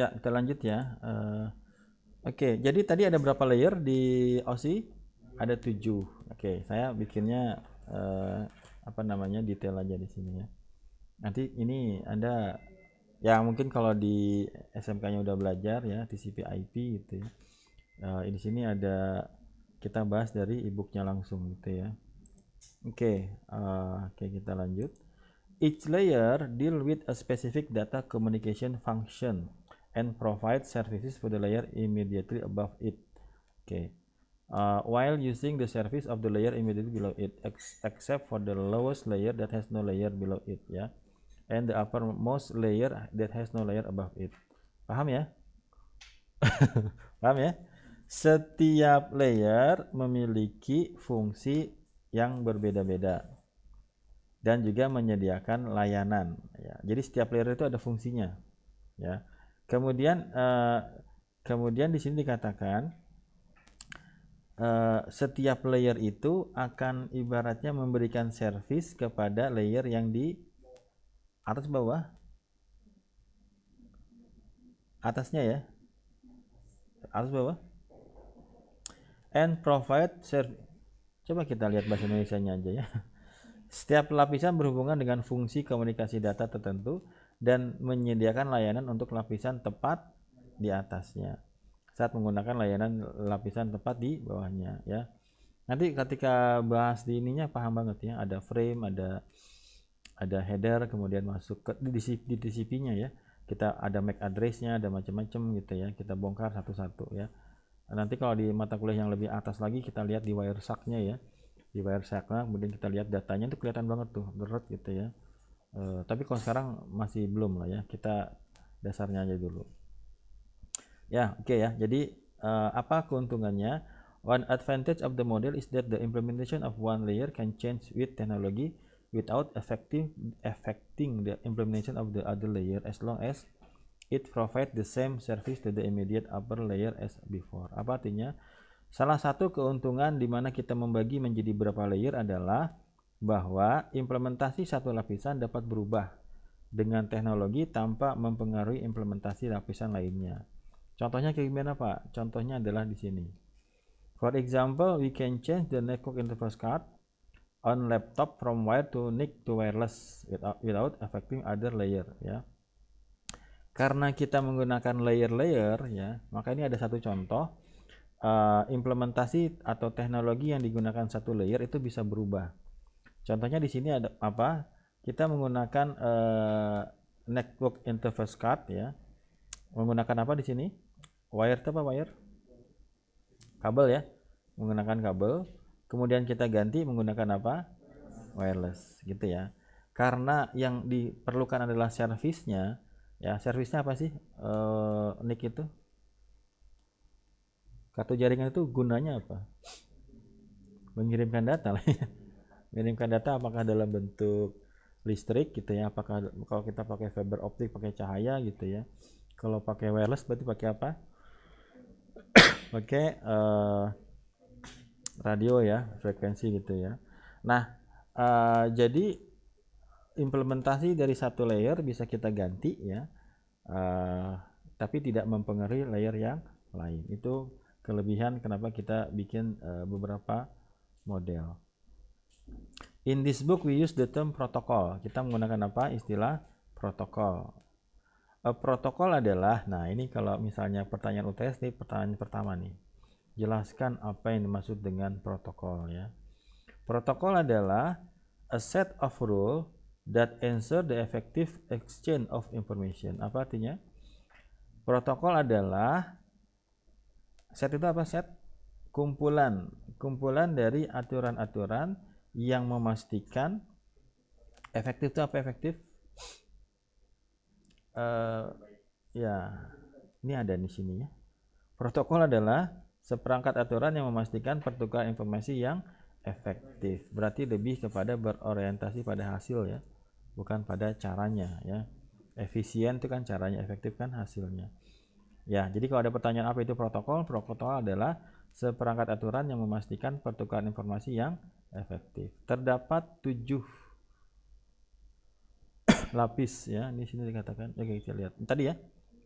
Ya, kita lanjut ya. Oke, jadi tadi ada berapa layer di OSI? Ada 7. Oke, saya bikinnya apa namanya detail aja di sini ya. Nanti ini Anda ya mungkin kalau di SMK-nya udah belajar ya TCP/IP gitu ya. Di sini ada kita bahas dari e-booknya langsung gitu ya. Oke, kita lanjut. Each layer deal with a specific data communication function and provide services for the layer immediately above it. Okay. While using the service of the layer immediately below it, except for the lowest layer that has no layer below it, ya, and the uppermost layer that has no layer above it. Paham ya? Paham ya? Setiap layer memiliki fungsi yang berbeda-beda dan juga menyediakan layanan. Ya. Jadi setiap layer itu ada fungsinya. Ya. Kemudian di sini dikatakan setiap layer itu akan ibaratnya memberikan service kepada layer yang di atas bawah, atasnya ya, atas bawah, and provide service. Coba kita lihat bahasa Indonesianya aja ya. Setiap lapisan berhubungan dengan fungsi komunikasi data tertentu dan menyediakan layanan untuk lapisan tepat di atasnya saat menggunakan layanan lapisan tepat di bawahnya ya. Nanti ketika bahas di ininya paham banget ya, ada frame, ada header, kemudian masuk ke di TCP-nya ya. Kita ada MAC address-nya, ada macam-macam gitu ya. Kita bongkar satu-satu ya. Nanti kalau di mata kuliah yang lebih atas lagi kita lihat di Wireshark-nya ya. Di Wireshark-nya kemudian kita lihat datanya itu kelihatan banget tuh, berat gitu ya. Tapi kalau sekarang masih belum lah ya. Kita dasarnya aja dulu. Ya, oke ya. Jadi apa keuntungannya? One advantage of the model is that the implementation of one layer can change with technology without affecting the implementation of the other layer as long as it provides the same service to the immediate upper layer as before. Apa artinya? Salah satu keuntungan di mana kita membagi menjadi beberapa layer adalah bahwa implementasi satu lapisan dapat berubah dengan teknologi tanpa mempengaruhi implementasi lapisan lainnya. Contohnya kayak gimana Pak? Contohnya adalah di sini. For example, we can change the network interface card on laptop from wired to NIC to wireless without affecting other layer ya. Karena kita menggunakan layer-layer ya, maka ini ada satu contoh implementasi atau teknologi yang digunakan satu layer itu bisa berubah. Contohnya di sini ada apa? Kita menggunakan network interface card ya. Menggunakan apa di sini? Wire apa wire? Kabel ya. Menggunakan kabel. Kemudian kita ganti menggunakan apa? Wireless gitu ya. Karena yang diperlukan adalah servisnya. Ya, servisnya apa sih? NIC itu. Kartu jaringan itu gunanya apa? Mengirimkan data lah ya. Mengirimkan data apakah dalam bentuk listrik gitu ya, apakah kalau kita pakai fiber optik pakai cahaya gitu ya. Kalau pakai wireless berarti pakai apa? Pakai radio ya, frekuensi gitu ya. Nah, jadi implementasi dari satu layer bisa kita ganti ya, tapi tidak mempengaruhi layer yang lain. Itu kelebihan kenapa kita bikin beberapa model. In this book we use the term protocol. Kita menggunakan apa? Istilah protokol. Protokol adalah, nah ini kalau misalnya pertanyaan UTS nih, pertanyaan pertama nih. Jelaskan apa yang dimaksud dengan protokol ya. Protokol adalah a set of rule that ensure the effective exchange of information. Apa artinya? Protokol adalah set itu apa set? Kumpulan dari aturan-aturan yang memastikan efektif itu apa efektif? Ya, ini ada di sini ya. Protokol adalah seperangkat aturan yang memastikan pertukaran informasi yang efektif. Berarti lebih kepada berorientasi pada hasil ya, bukan pada caranya ya. Efisien itu kan caranya, efektif kan hasilnya. Ya, jadi kalau ada pertanyaan apa itu protokol? Protokol adalah seperangkat aturan yang memastikan pertukaran informasi yang efektif. Terdapat 7 lapis ya, di sini dikatakan. Oke, kita lihat. Tadi ya.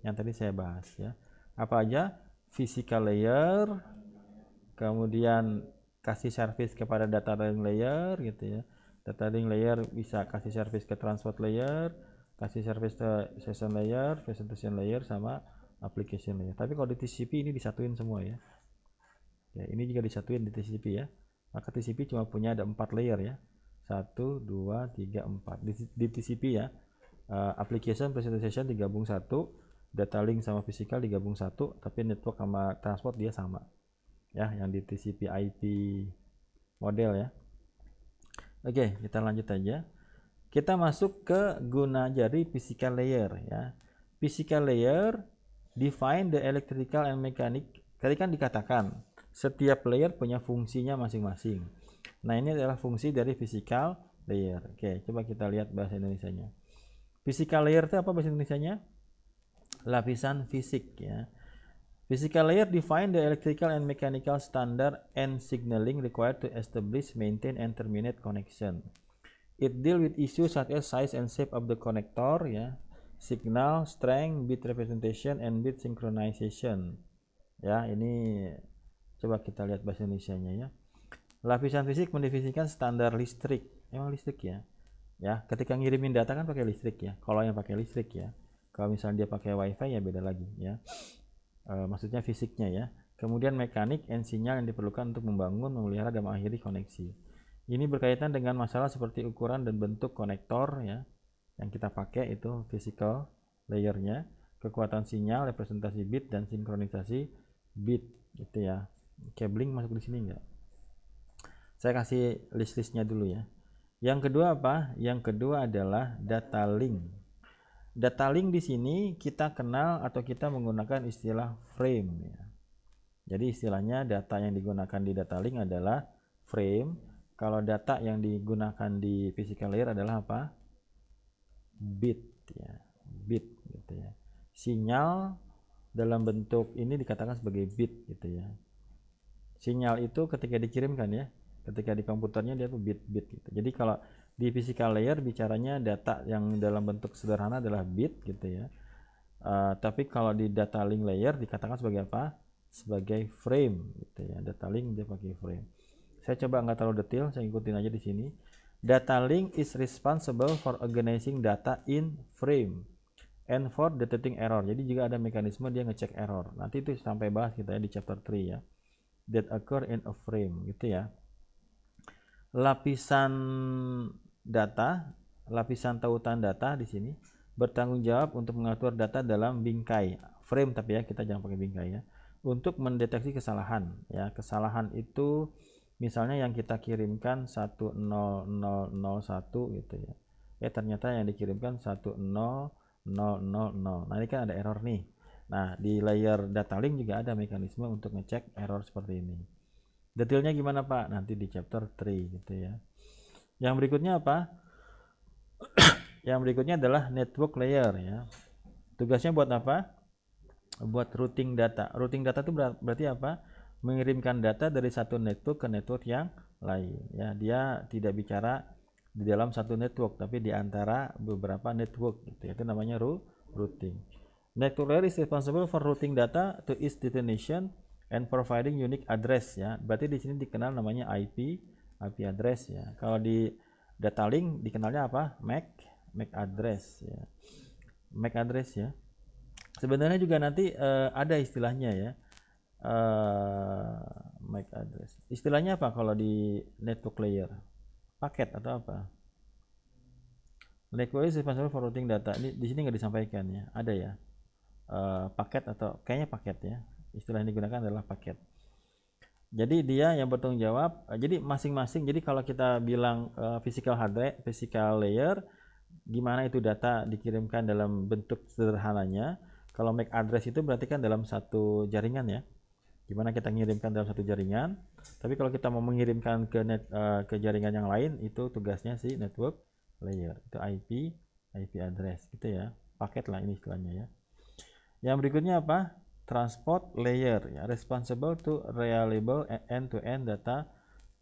yang tadi saya bahas ya. Apa aja? Physical layer, kemudian kasih service kepada data link layer gitu ya. Data link layer bisa kasih service ke transport layer, kasih service ke session layer, presentation layer, sama application layer. Tapi kalau di TCP ini disatuin semua ya. Ya, ini juga disatuin di TCP ya. Maka TCP cuma punya ada 4 layer ya. 1, 2, 3, 4. Di TCP ya. Application, presentation digabung satu, data link sama physical digabung satu, tapi network sama transport dia sama. Ya, yang di TCP IP model ya. Oke, kita lanjut aja. Kita masuk ke guna jari physical layer ya. Physical layer define the electrical and mechanic. Tadi kan dikatakan setiap layer punya fungsinya masing-masing. Nah, ini adalah fungsi dari physical layer. Oke, coba kita lihat bahasa Indonesianya. Physical layer itu apa bahasa Indonesianya? Lapisan fisik ya. Physical layer define the electrical and mechanical standard and signaling required to establish, maintain, and terminate connection. It deal with issues such as size and shape of the connector ya, signal, strength, bit representation, and bit synchronization. Ya, ini coba kita lihat bahasa Indonesianya ya. Lapisan fisik mendefinisikan standar listrik. Emang listrik ya. Ya, ketika ngirimin data kan pakai listrik ya. Kalau yang pakai listrik ya. Kalau misalnya dia pakai wifi ya beda lagi ya. Maksudnya fisiknya ya. Kemudian mekanik and sinyal yang diperlukan untuk membangun, memelihara, dan mengakhiri koneksi. Ini berkaitan dengan masalah seperti ukuran dan bentuk konektor ya. Yang kita pakai itu physical layernya, kekuatan sinyal, representasi bit, dan sinkronisasi bit gitu ya. Cabling masuk di sini enggak? Saya kasih list-listnya dulu ya. Yang kedua apa? Yang kedua adalah data link. Data link di sini kita kenal atau kita menggunakan istilah frame ya. Jadi istilahnya data yang digunakan di data link adalah frame. Kalau data yang digunakan di physical layer adalah apa? Bit ya. Bit gitu ya. Sinyal dalam bentuk ini dikatakan sebagai bit gitu ya. Sinyal itu ketika dikirimkan ya, ketika di komputernya dia tuh bit-bit gitu. Jadi kalau di physical layer bicaranya data yang dalam bentuk sederhana adalah bit gitu ya. Tapi kalau di data link layer dikatakan sebagai apa? Sebagai frame gitu ya. Data link dia pakai frame. Saya coba nggak terlalu detail, saya ikutin aja di sini. Data link is responsible for organizing data in frame and for detecting error. Jadi juga ada mekanisme dia ngecek error. Nanti itu sampai bahas kita ya di chapter 3 ya. That occur in a frame gitu ya. Lapisan data, lapisan tautan data di sini bertanggung jawab untuk mengatur data dalam bingkai frame, tapi ya kita jangan pakai bingkai ya, untuk mendeteksi kesalahan ya. Kesalahan itu misalnya yang kita kirimkan 10001 gitu ya. Ternyata yang dikirimkan 10000. Nah, ini kan ada error nih. Nah, di layer data link juga ada mekanisme untuk ngecek error seperti ini. Detailnya gimana Pak? Nanti di chapter 3 gitu ya. Yang berikutnya apa? Yang berikutnya adalah network layer ya. Tugasnya buat apa? Buat routing data. Routing data itu berarti apa? Mengirimkan data dari satu network ke network yang lain ya. Dia tidak bicara di dalam satu network tapi di antara beberapa network gitu. Itu namanya routing. Network layer is responsible for routing data to its destination and providing unique address ya. Berarti di sini dikenal namanya IP address ya. Kalau di data link dikenalnya apa? MAC address ya. MAC address ya. Sebenarnya juga nanti ada istilahnya ya. MAC address. Istilahnya apa kalau di network layer? Paket atau apa? Network is responsible for routing data. Ini di sini nggak disampaikan ya. Ada ya. Paket atau kayaknya paket ya. Istilah yang digunakan adalah paket. Jadi dia yang bertanggung jawab. Jadi masing-masing. Jadi kalau kita bilang physical hardware, physical layer, gimana itu data dikirimkan dalam bentuk sederhananya. Kalau MAC address itu berarti kan dalam satu jaringan ya. Gimana kita mengirimkan dalam satu jaringan. Tapi kalau kita mau mengirimkan ke jaringan yang lain, itu tugasnya si network layer. Itu IP address gitu ya. Paket lah ini istilahnya ya. Yang berikutnya apa? Transport layer ya, responsible to reliable end-to-end data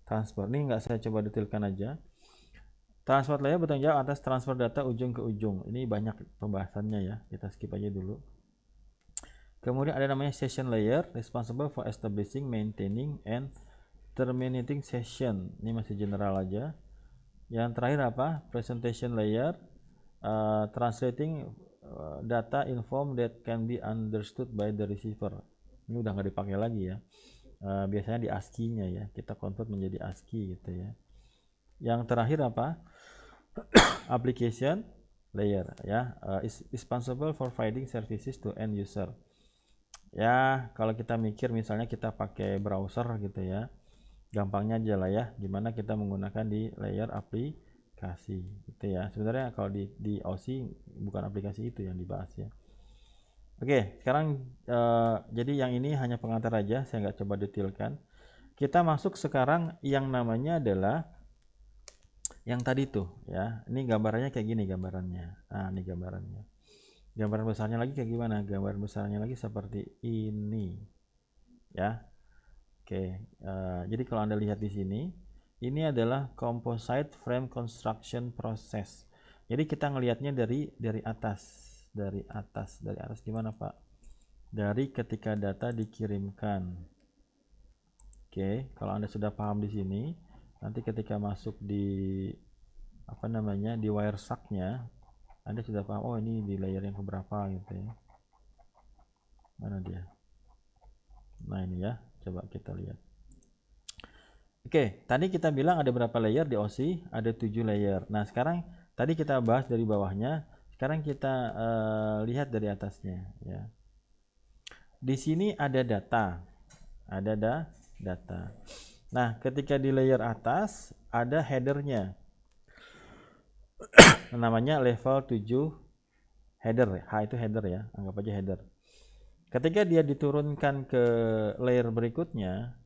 transfer. Ini nggak saya coba detailkan aja. Transport layer bertanggung jawab atas transfer data ujung ke ujung. Ini banyak pembahasannya ya, kita skip aja dulu. Kemudian ada namanya session layer, responsible for establishing, maintaining, and terminating session. Ini masih general aja. Yang terakhir apa? Presentation layer, translating data in form that can be understood by the receiver. Ini udah nggak dipakai lagi ya. Biasanya di ASCII-nya ya, kita convert menjadi ASCII gitu ya. Yang terakhir apa? Application layer ya, is responsible for providing services to end user. Ya, kalau kita mikir misalnya kita pakai browser gitu ya, gampangnya aja lah ya, gimana kita menggunakan di layer aplikasi gitu ya. Sebenarnya kalau di OSI bukan aplikasi itu yang dibahas ya. Oke, sekarang jadi yang ini hanya pengantar aja, saya nggak coba detailkan. Kita masuk sekarang yang namanya adalah yang tadi tuh ya. Ini gambarannya kayak gini gambarannya. Nah, ini gambarannya. Gambaran besarnya lagi kayak gimana? Gambaran besarnya lagi seperti ini ya. Oke, jadi kalau Anda lihat di sini, ini adalah composite frame construction process. Jadi kita ngelihatnya dari atas. Dari atas gimana Pak? Dari ketika data dikirimkan. Oke, kalau Anda sudah paham di sini, nanti ketika masuk di apa namanya di wireshark-nya, Anda sudah paham, oh ini di layer yang keberapa gitu ya. Mana dia? Nah ini ya, coba kita lihat. Oke, tadi kita bilang ada berapa layer di OSI? Ada 7 layer. Nah sekarang tadi kita bahas dari bawahnya, sekarang kita lihat dari atasnya ya. Di sini ada data, ada data. Nah ketika di layer atas ada headernya, namanya level 7 header, H itu header ya, anggap aja header. Ketika dia diturunkan ke layer berikutnya,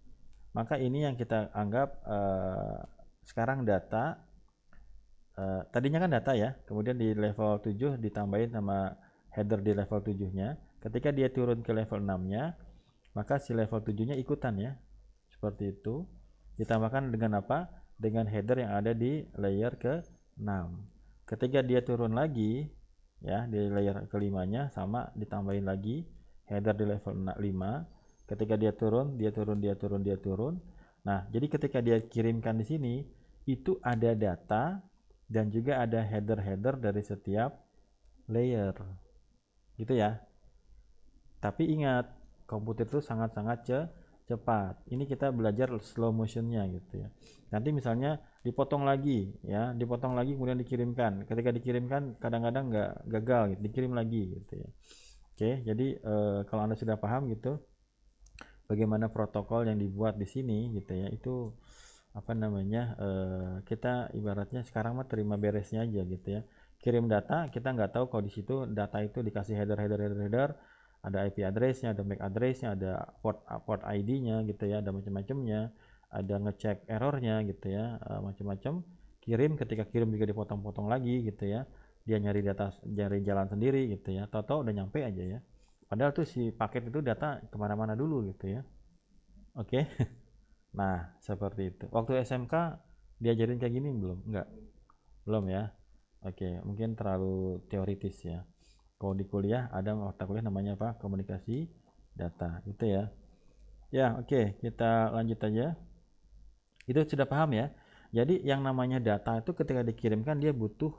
maka ini yang kita anggap sekarang data. Tadinya kan data ya, kemudian di level 7 ditambahin sama header di level 7-nya. Ketika dia turun ke level 6-nya, maka si level 7-nya ikutan ya. Seperti itu. Ditambahkan dengan apa? Dengan header yang ada di layer ke-6. Ketika dia turun lagi ya di layer kelimanya sama ditambahin lagi header di level 5. Ketika dia turun. Nah, jadi ketika dia kirimkan di sini itu ada data dan juga ada header-header dari setiap layer. Gitu ya. Tapi ingat, komputer itu sangat-sangat cepat. Ini kita belajar slow motionnya gitu ya. Nanti misalnya dipotong lagi ya, dipotong lagi kemudian dikirimkan. Ketika dikirimkan kadang-kadang nggak gagal gitu, dikirim lagi gitu ya. Oke, jadi kalau Anda sudah paham gitu bagaimana protokol yang dibuat di sini gitu ya, itu apa namanya kita ibaratnya sekarang mah terima beresnya aja gitu ya. Kirim data, kita nggak tahu kalau di situ data itu dikasih header, ada IP address-nya, ada MAC address-nya, ada port ID-nya gitu ya, ada macam-macamnya, ada ngecek errornya gitu ya, macam-macam. Kirim, ketika kirim juga dipotong-potong lagi gitu ya, dia nyari data, nyari jalan sendiri gitu ya, tahu-tahu udah nyampe aja ya, padahal tuh si paket itu data kemana-mana dulu gitu ya. Oke. Nah, seperti itu. Waktu SMK diajarin kayak gini belum? Enggak. Belum ya. Oke, mungkin terlalu teoritis ya. Kalau di kuliah ada mata kuliah namanya apa? Komunikasi data. Gitu ya. Ya, oke, kita lanjut aja. Itu sudah paham ya. Jadi yang namanya data itu ketika dikirimkan dia butuh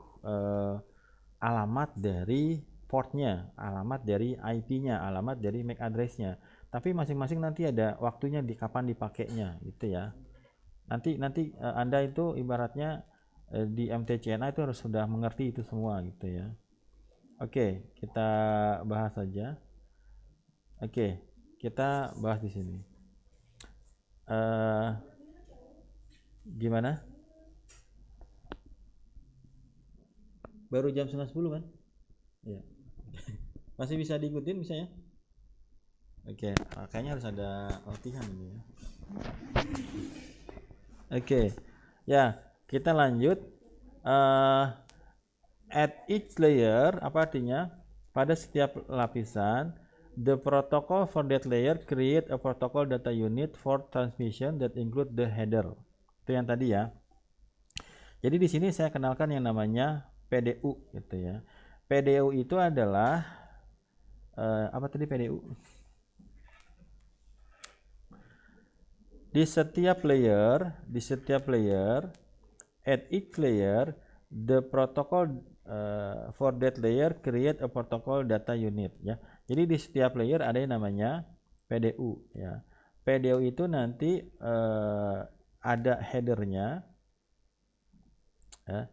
alamat dari portnya, alamat dari IP-nya, alamat dari MAC address-nya. Tapi masing-masing nanti ada waktunya di kapan dipakainya gitu ya. Nanti Anda itu ibaratnya di MTCNA itu harus sudah mengerti itu semua gitu ya. Oke, kita bahas saja. Oke, kita bahas di sini. Gimana? Baru jam 9:30 kan? Iya. Masih bisa diikutin misalnya? Oke, kayaknya harus ada latihan ini ya. Oke, ya kita lanjut. At each layer, apa artinya? Pada setiap lapisan, the protocol for that layer create a protocol data unit for transmission that include the header. Itu yang tadi ya. Jadi di sini saya kenalkan yang namanya PDU gitu ya. PDU itu adalah apa tadi PDU? Di setiap layer, at each layer, the protocol for that layer create a protocol data unit, ya. Jadi di setiap layer ada yang namanya PDU, ya. PDU itu nanti ada headernya, ya.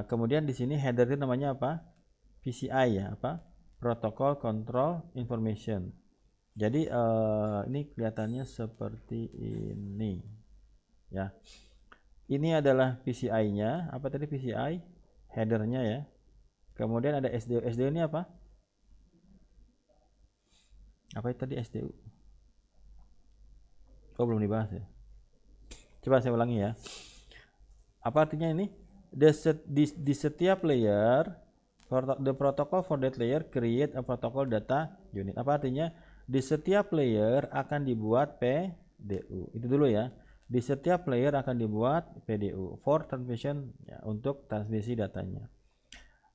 Kemudian di sini header itu namanya apa? PCI, ya, apa? Protocol Control Information. Jadi ini kelihatannya seperti ini, ya. Ini adalah PCI-nya. Apa tadi PCI? Header-nya, ya. Kemudian ada SDU. SDU ini apa? Apa itu tadi SDU? Oh, belum dibahas ya. Coba saya ulangi ya. Apa artinya ini? Di setiap layer, the protocol for that layer create a protocol data unit. Apa artinya? Di setiap layer akan dibuat PDU. Itu dulu ya. Di setiap layer akan dibuat PDU for transmission, ya, untuk transmisi datanya.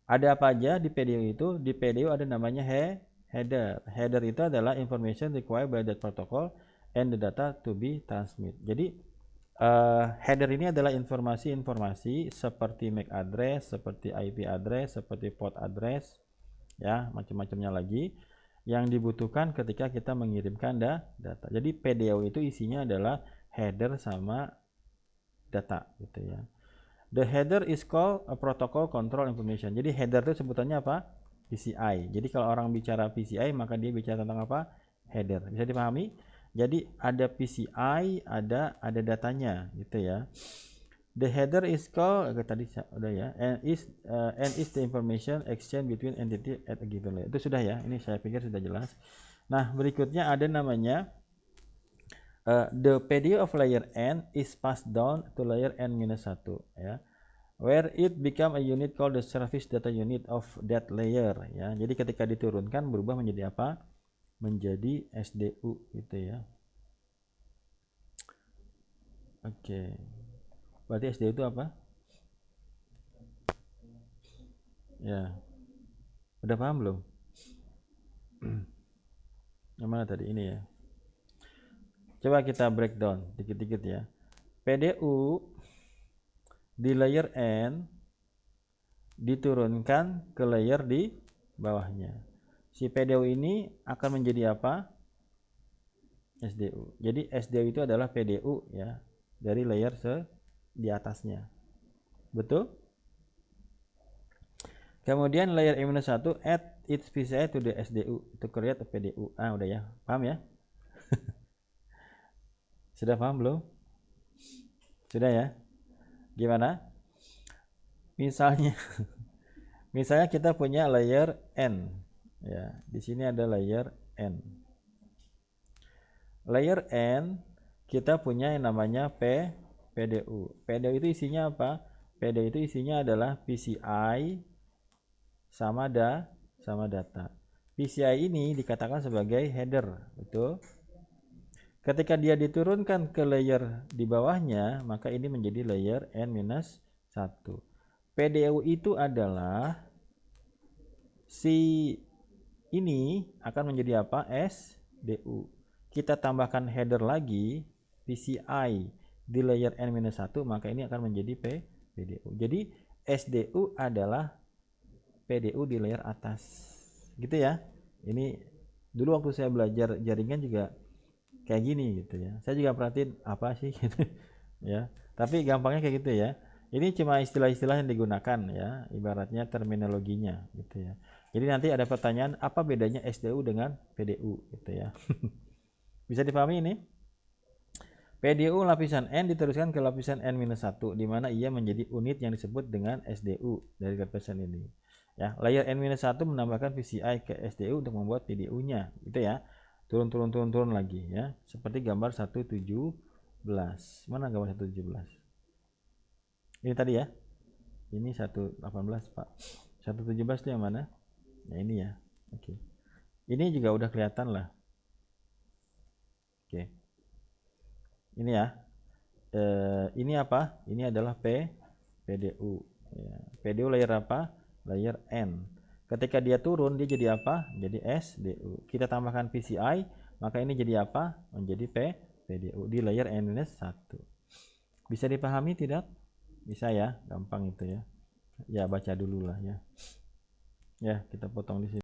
Ada apa aja di PDU itu? Di PDU ada namanya header. Header itu adalah information required by that protocol and the data to be transmit. Jadi header ini adalah informasi-informasi seperti MAC address, seperti IP address, seperti port address, ya, macam-macamnya lagi yang dibutuhkan ketika kita mengirimkan data. Jadi PDU itu isinya adalah header sama data, gitu ya. The header is called a protocol control information. Jadi header itu sebutannya apa? PCI. Jadi kalau orang bicara PCI maka dia bicara tentang apa? Header. Bisa dipahami? Jadi ada PCI, ada datanya, gitu ya. The header is called tadi udah ya, and is the information exchange between entity at a given layer. Itu sudah ya. Ini saya pikir sudah jelas. Nah, berikutnya ada namanya the PDU of layer N is passed down to layer N-1, ya. Where it become a unit called the service data unit of that layer, ya. Jadi ketika diturunkan berubah menjadi apa? Menjadi SDU, gitu ya. Oke. Berarti SDU itu apa? Ya. Udah paham belum? Yang mana tadi? Ini ya. Coba kita breakdown dikit-dikit ya. PDU di layer N diturunkan ke layer di bawahnya. Si PDU ini akan menjadi apa? SDU. Jadi SDU itu adalah PDU, ya, dari layer di atasnya. Betul? Kemudian layer M-1 add its PCI to the SDU to create a PDU. Ah, udah ya. Paham ya? Sudah paham belum? Sudah ya? Gimana? Misalnya misalnya kita punya layer N, ya. Di sini ada layer N. Layer N kita punya yang namanya PDU. PDU itu isinya apa? PDU itu isinya adalah PCI sama data. PCI ini dikatakan sebagai header, betul? Ketika dia diturunkan ke layer di bawahnya, maka ini menjadi layer N-1. PDU itu adalah si ini akan menjadi apa? SDU. Kita tambahkan header lagi PCI di layer N-1, maka ini akan menjadi PDU. Jadi SDU adalah PDU di layer atas, gitu ya. Ini dulu waktu saya belajar jaringan juga kayak gini, gitu ya. Saya juga perhatiin apa sih gitu ya. Tapi gampangnya kayak gitu ya. Ini cuma istilah-istilah yang digunakan, ya, ibaratnya terminologinya, gitu ya. Jadi nanti ada pertanyaan apa bedanya SDU dengan PDU, gitu ya. Bisa dipahami ini? PDU lapisan N diteruskan ke lapisan N-1, di mana ia menjadi unit yang disebut dengan SDU dari lapisan ini. Ya, layer N-1 menambahkan PCI ke SDU untuk membuat PDU-nya, gitu ya. Turun lagi, ya. Seperti gambar 117. Mana gambar 117? Ini tadi ya. Ini 118, Pak. 117 itu yang mana? Nah, ini ya. Oke. Ini juga udah kelihatan lah. Oke. Ini ya. Ini apa? Ini adalah PDU. Ya. PDU layer apa? Layer N. Ketika dia turun, dia jadi apa? Jadi SDU. Kita tambahkan PCI, maka ini jadi apa? Menjadi PDU di layer N-1. Bisa dipahami tidak? Bisa ya, gampang itu ya. Ya, baca dulu lah ya. Ya, kita potong di sini.